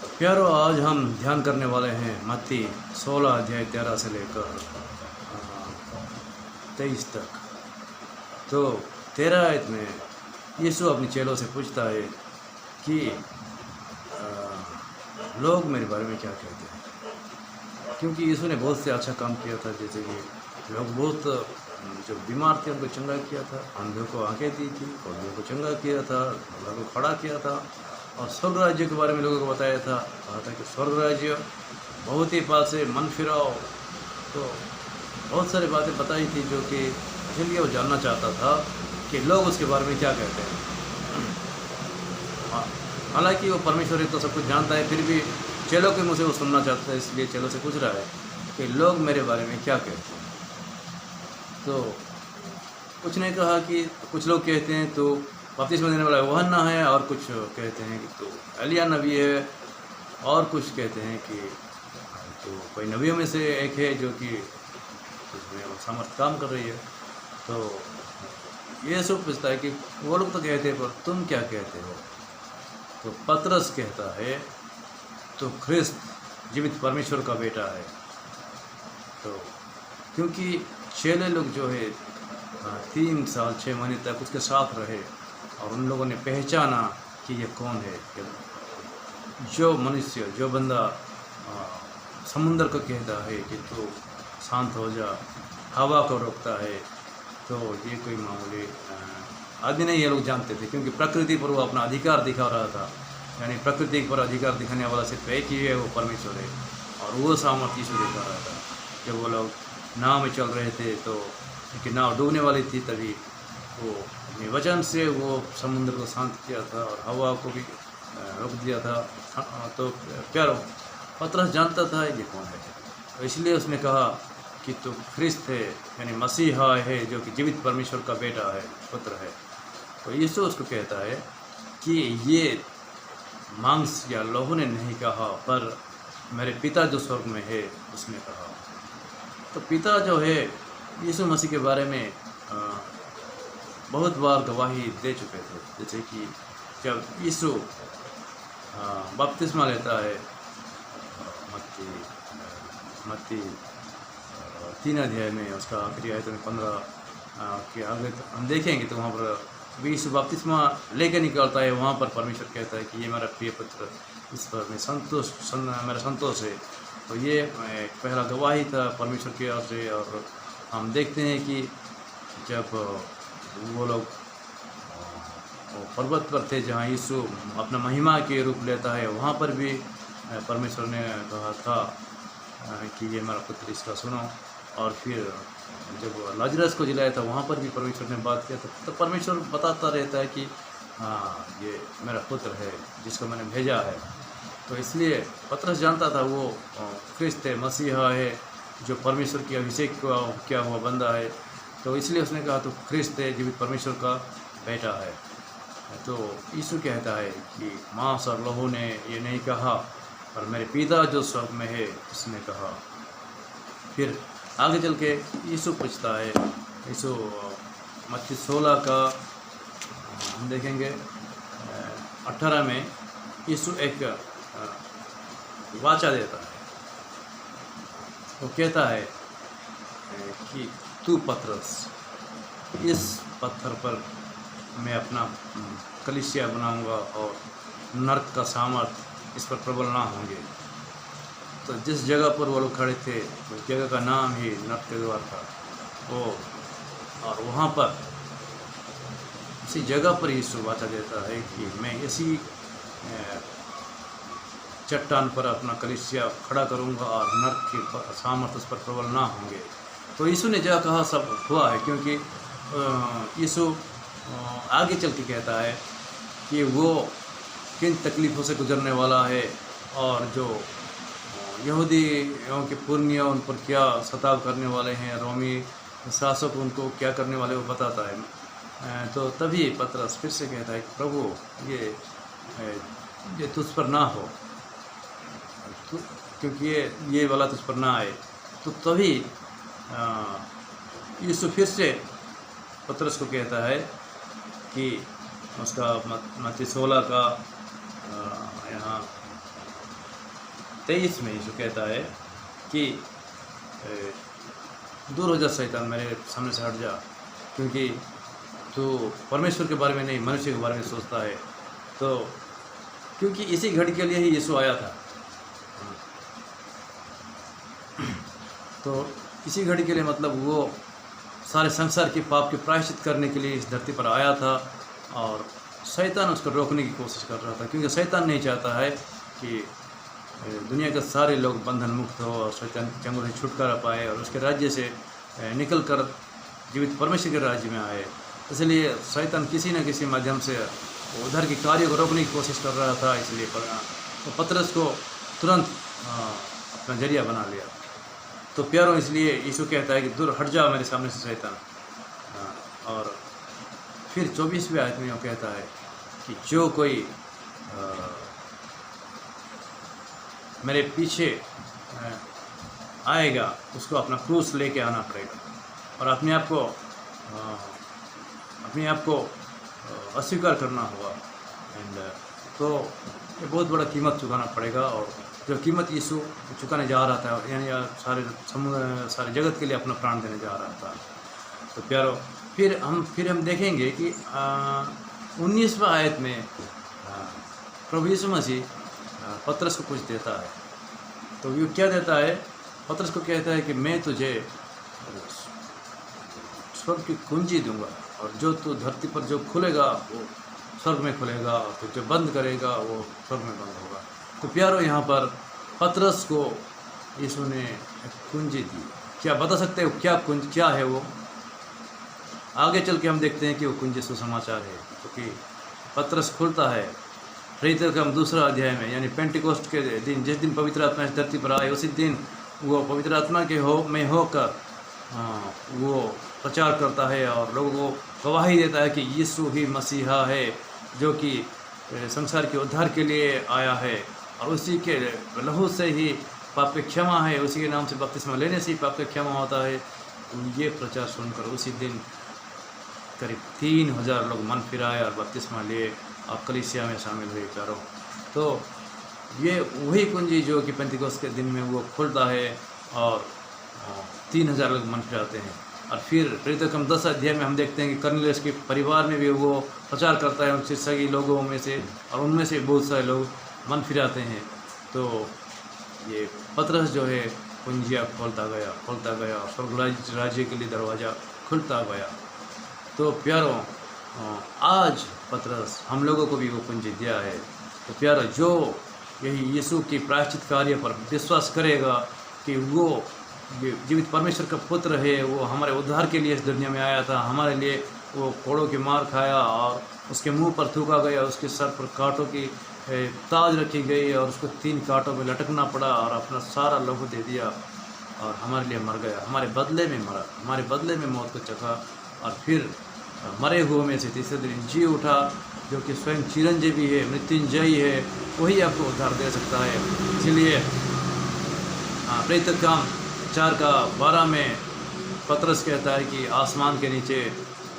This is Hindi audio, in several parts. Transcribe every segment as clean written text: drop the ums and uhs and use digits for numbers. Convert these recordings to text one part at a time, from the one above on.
प्यारो, आज हम ध्यान करने वाले हैं मत्ती 16 अध्याय 13 से लेकर 23 तक। तो 13 आयत में यीशु अपने चेलों से पूछता है कि लोग मेरे बारे में क्या कहते हैं, क्योंकि यीशु ने बहुत से अच्छा काम किया था। जैसे कि लोग बहुत जो बीमार थे उनको चंगा किया था, अंधों को आंखें दी थी, कोढ़ियों को चंगा किया था, लोगों को खड़ा किया था और स्वर्ग राज्य के बारे में लोगों को बताया था। कहा था कि स्वर्ग राज्य बहुत ही पास है, मन फिराओ। तो बहुत सारी बातें बताई थी जो कि इसलिए वो जानना चाहता था कि लोग उसके बारे में क्या कहते हैं। हालांकि वो परमेश्वर है तो सब कुछ जानता है, फिर भी चेलों के मुँह से वो सुनना चाहता है, इसलिए चेलों से पूछ रहा है कि लोग मेरे बारे में क्या कहते हैं। तो कुछ ने कहा कि कुछ लोग कहते हैं तो बपतिस्मा देने वाला यूहन्ना है, और कुछ कहते हैं कि तो एलिया नबी है, और कुछ कहते हैं कि तो कोई नबियों में से एक है जो कि उसमें वो सामर्थ काम कर रही है। तो ये सब पूछता है कि वो लोग तो कहते हैं, पर तुम क्या कहते हो। तो पतरस कहता है तो ख्रिस्त जीवित परमेश्वर का बेटा है। तो क्योंकि चेले लोग जो है 3 साल 6 महीने तक उसके साथ रहे और उन लोगों ने पहचाना कि ये कौन है। जो मनुष्य, जो बंदा समुंदर को कहता है कि तू शांत हो जा, हवा को रोकता है, तो ये कोई मामूली आदमी नहीं। ये लोग जानते थे, क्योंकि प्रकृति पर वो अपना अधिकार दिखा रहा था। यानी प्रकृति पर अधिकार दिखाने वाला सिर्फ एक ही है, वो परमेश्वर है, और वो सामर्थ्य से दिखा रहा था। जब वो लोग नाव में चल रहे थे तो क्योंकि नाव डूबने वाली थी, तभी वो अपने वचन से वो समुद्र को शांत किया था और हवा को भी रोक दिया था। तो प्यारो, पतरस जानता था ये कौन है, तो इसलिए उसने कहा कि तो ख्रिस्त है, यानी मसीहा है, जो कि जीवित परमेश्वर का बेटा है, पुत्र है। तो यीशु उसको कहता है कि ये मांस या लहू ने नहीं कहा, पर मेरे पिता जो स्वर्ग में है उसने कहा। तो पिता जो है यीशु मसीह के बारे में बहुत बार गवाही दे चुके थे। जैसे कि जब यीशु बपतिस्मा लेता है, मत्ती 3 अध्याय में उसका आखिरी आयत में 15 के आगे तो हम देखेंगे, तो वहाँ पर यीशु बपतिस्मा लेकर निकलता है। वहाँ पर परमेश्वर कहता है कि ये मेरा प्रिय पुत्र, इस पर मैं मेरा संतोष है। तो ये पहला गवाही था परमेश्वर की ओर से। और हम देखते हैं कि जब वो लोग पर्वत पर थे जहाँ यीशु अपना महिमा के रूप लेता है, वहाँ पर भी परमेश्वर ने कहा था कि ये मेरा पुत्र, इसका सुनो। और फिर जब लाजरस को जिलाया था, वहाँ पर भी परमेश्वर ने बात किया था। तो परमेश्वर बताता रहता है कि हाँ, ये मेरा पुत्र है जिसको मैंने भेजा है। तो इसलिए पतरस जानता था वो ख्रिस्त है, मसीहा है, जो परमेश्वर की अभिषेक किया हुआ बंदा है। तो इसलिए उसने कहा तो ख्रिस्त है, जीवित परमेश्वर का बेटा है। तो यीशु कहता है कि मांस और लहू ने ये नहीं कहा, पर मेरे पिता जो स्वर्ग में है उसने कहा। फिर आगे चल के यीशु पूछता है, यीशु मत्ती 16 का हम देखेंगे 18 में यीशु एक वाचा देता है। वो कहता है कि तू पतरस, इस पत्थर पर मैं अपना कलीसिया बनाऊंगा और नर्क का सामर्थ इस पर प्रबल ना होंगे। तो जिस जगह पर वो लोग खड़े थे उस जगह का नाम ही नर्क के द्वार था। वो और वहाँ पर उसी जगह पर यीशु वाचा देता है कि मैं इसी चट्टान पर अपना कलीसिया खड़ा करूँगा और नर्क के सामर्थ उस पर प्रबल ना होंगे। तो यीशु ने जो कहा सब हुआ है, क्योंकि यीशु आगे चल के कहता है कि वो किन तकलीफ़ों से गुजरने वाला है, और जो यहूदियों के पुर्निया उन पर क्या सताव करने वाले हैं, रोमी शासक उनको क्या करने वाले, वो बताता है। तो तभी पतरस फिर से कहता है कि प्रभु ये तुझ पर ना हो, क्योंकि ये वाला तुझ पर ना आए। तो तभी यीशु फिर से पतरस को कहता है कि उसका मत्ती 16 का यहाँ 23 में यीशु कहता है कि दूर हो जा शैतान, मेरे सामने से हट जा, क्योंकि तू परमेश्वर के बारे में नहीं मनुष्य के बारे में सोचता है। तो क्योंकि इसी घड़ी के लिए ही यीशु आया था, तो इसी घड़ी के लिए मतलब वो सारे संसार के पाप के प्रायश्चित करने के लिए इस धरती पर आया था, और शैतान उसको रोकने की कोशिश कर रहा था, क्योंकि शैतान नहीं चाहता है कि दुनिया के सारे लोग बंधन मुक्त हो और शैतान के चंगुल से छुटकारा पाए और उसके राज्य से निकल कर जीवित परमेश्वर के राज्य में आए। इसलिए शैतान किसी न किसी माध्यम से उधर के कार्य को रोकने की कोशिश कर रहा था, इसलिए तो पतरस को तुरंत अपना जरिया बना लिया। तो प्यारों, इसलिए यीशु कहता है कि दूर हट जा मेरे सामने से शैतान। और फिर 24वें आयत में वो कहता है कि जो कोई मेरे पीछे आएगा उसको अपना क्रूस लेके आना पड़ेगा और अपने आप को अस्वीकार करना होगा। तो ये बहुत बड़ा कीमत चुकाना पड़ेगा, और जो कीमत यीशु चुकाने जा रहा था, यानी सारे जगत के लिए अपना प्राण देने जा रहा था। तो प्यारो, फिर हम देखेंगे कि 19वां आयत में प्रभु यीशु मसीह पतरस को कुछ देता है। तो वो क्या देता है? पतरस को कहता है कि मैं तुझे स्वर्ग की कुंजी दूंगा, और जो तू धरती पर जो खुलेगा वो स्वर्ग में खुलेगा, और तो जो बंद करेगा वो स्वर्ग में बंद होगा। तो प्यारो, यहाँ पर पतरस को यीशु ने एक कुंजी दी। क्या बता सकते हो क्या है वो? आगे चल के हम देखते हैं कि वो कुंजी सुसमाचार है, क्योंकि पतरस खुलता है प्रेरितों के हम 2 अध्याय में, यानी पेंटिकोस्ट के दिन, जिस दिन पवित्र आत्मा इस धरती पर आए, उसी दिन वो पवित्र आत्मा के में होकर वो प्रचार करता है और लोगों को गवाही देता है कि यीशु ही मसीहा है, जो कि संसार के उद्धार के लिए आया है, और उसी के लहू से ही पाप की क्षमा है, उसी के नाम से बपतिस्मा लेने से ही पाप की क्षमा होता है। ये प्रचार सुनकर उसी दिन करीब 3000 लोग मन फिराए और बपतिस्मा लिए और कलीसिया में शामिल हुए। प्यारों, तो ये वही कुंजी जो कि पेंतिकोस्त के दिन में वो खुलता है और 3000 लोग मन फिराते हैं। और फिर प्रेरितों के 10 अध्याय में हम देखते हैं कि कर्नेलियस के परिवार में भी वो प्रचार करता है उनसे सगी लोगों में से, और उनमें से बहुत सारे लोग मन फिराते हैं। तो ये पतरस जो है कुंजिया खोलता गया और स्वर्ग राज्य के लिए दरवाज़ा खुलता गया। तो प्यारों, आज पतरस हम लोगों को भी वो कुंजी दिया है। तो प्यारों, जो यही यीशु की प्रायश्चित कार्य पर विश्वास करेगा कि वो जीवित परमेश्वर का पुत्र है, वो हमारे उद्धार के लिए इस दुनिया में आया था, हमारे लिए वो कोड़ों की मार खाया और उसके मुंह पर थूका गया, उसके सर पर कांटों की ताज रखी गई और उसको 3 कांटों में लटकना पड़ा और अपना सारा लहू दे दिया और हमारे लिए मर गया, हमारे बदले में मरा, हमारे बदले में मौत को चखा, और फिर मरे हुए में से तीसरे दिन जी उठा, जो कि स्वयं चिरंजीवी है, मृत्युंजयी है, वही आपको उद्धार दे सकता है। इसलिए प्रेरितों के काम 4:12 में पतरस कहता है कि आसमान के नीचे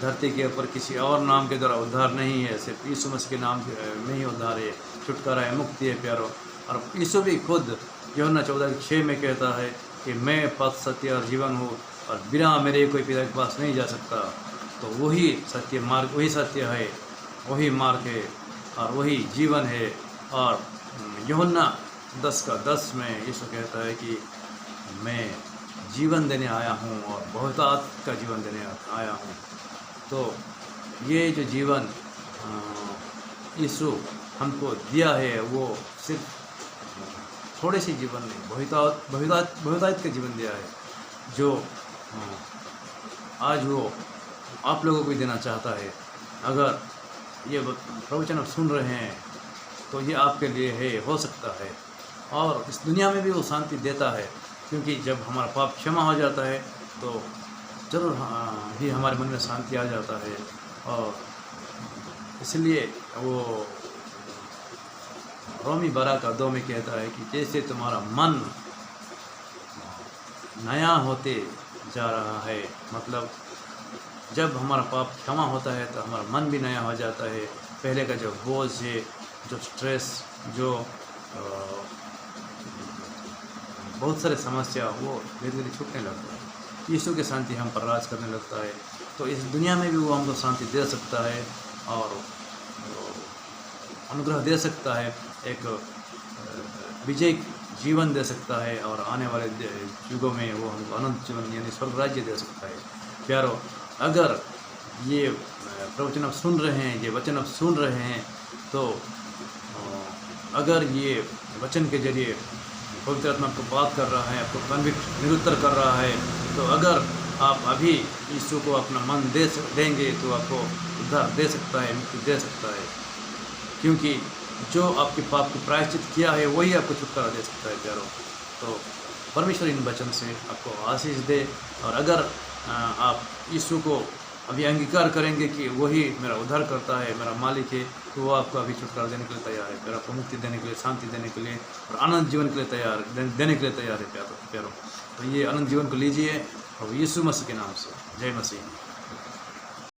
धरती के ऊपर किसी और नाम के द्वारा उद्धार नहीं है, सिर्फ यीशु मसीह के नाम में ही उद्धार है, छुटकारा है, मुक्ति है। प्यारो, और यीशु भी खुद यूहन्ना 14:6 में कहता है कि मैं पथ, सत्य और जीवन हूँ, और बिना मेरे कोई पिता के पास नहीं जा सकता। तो वही सत्य मार्ग, वही सत्य है, वही मार्ग है और वही जीवन है। और यूहन्ना 10:10 में यीशु कहता है कि मैं जीवन देने आया हूँ और बहुतायत का जीवन देने आया हूँ। तो ये जो जीवन यीशु हमको दिया है, वो सिर्फ थोड़े से जीवन नहीं, बहुतायत का जीवन दिया है, जो आज वो आप लोगों को भी देना चाहता है। अगर ये प्रवचन आप सुन रहे हैं तो ये आपके लिए है, हो सकता है, और इस दुनिया में भी वो शांति देता है, क्योंकि जब हमारा पाप क्षमा हो जाता है तो जरूर ही हमारे मन में शांति आ जाता है। और इसलिए वो रोमी 12:2 में कहता है कि जैसे तुम्हारा मन नया होते जा रहा है, मतलब जब हमारा पाप क्षमा होता है तो हमारा मन भी नया हो जाता है। पहले का जो बोझ है, जो स्ट्रेस, जो बहुत सारे समस्या वो धीरे धीरे छूटने लगता है। यीशु की शांति हम पर राज करने लगता है, तो इस दुनिया में भी वो हमको शांति दे सकता है और अनुग्रह दे सकता है, एक विजय जीवन दे सकता है, और आने वाले युगों में वो हमको अनंत जीवन यानी स्वर्ग राज्य दे सकता है। प्यारो, अगर ये प्रवचन आप सुन रहे हैं, ये वचन आप सुन रहे हैं, तो अगर ये वचन के जरिए पवित्र आत्मा आपको बात कर रहा है, आपको कन्विक्ट निरुत्तर कर रहा है, तो अगर आप अभी यीशु को अपना मन देंगे तो आपको उद्धार दे सकता है, मुक्ति दे सकता है, क्योंकि जो आपके पाप को प्रायश्चित किया है वही आपको छुटकारा दे सकता है। प्यारो, तो परमेश्वर इन वचन से आपको आशीष दे, और अगर आप यीशु को अभी अंगीकार करेंगे कि वही मेरा उद्धार करता है, मेरा मालिक है, तो वो आपको अभी छुटकारा देने के लिए तैयार है, फिर आपको मुक्ति देने के लिए, शांति देने के लिए और अनंत जीवन के लिए तैयार देने के लिए तैयार है। प्यारो, तो ये अनंत जीवन को लीजिए और यीशु मसीह के नाम से। जय मसीह।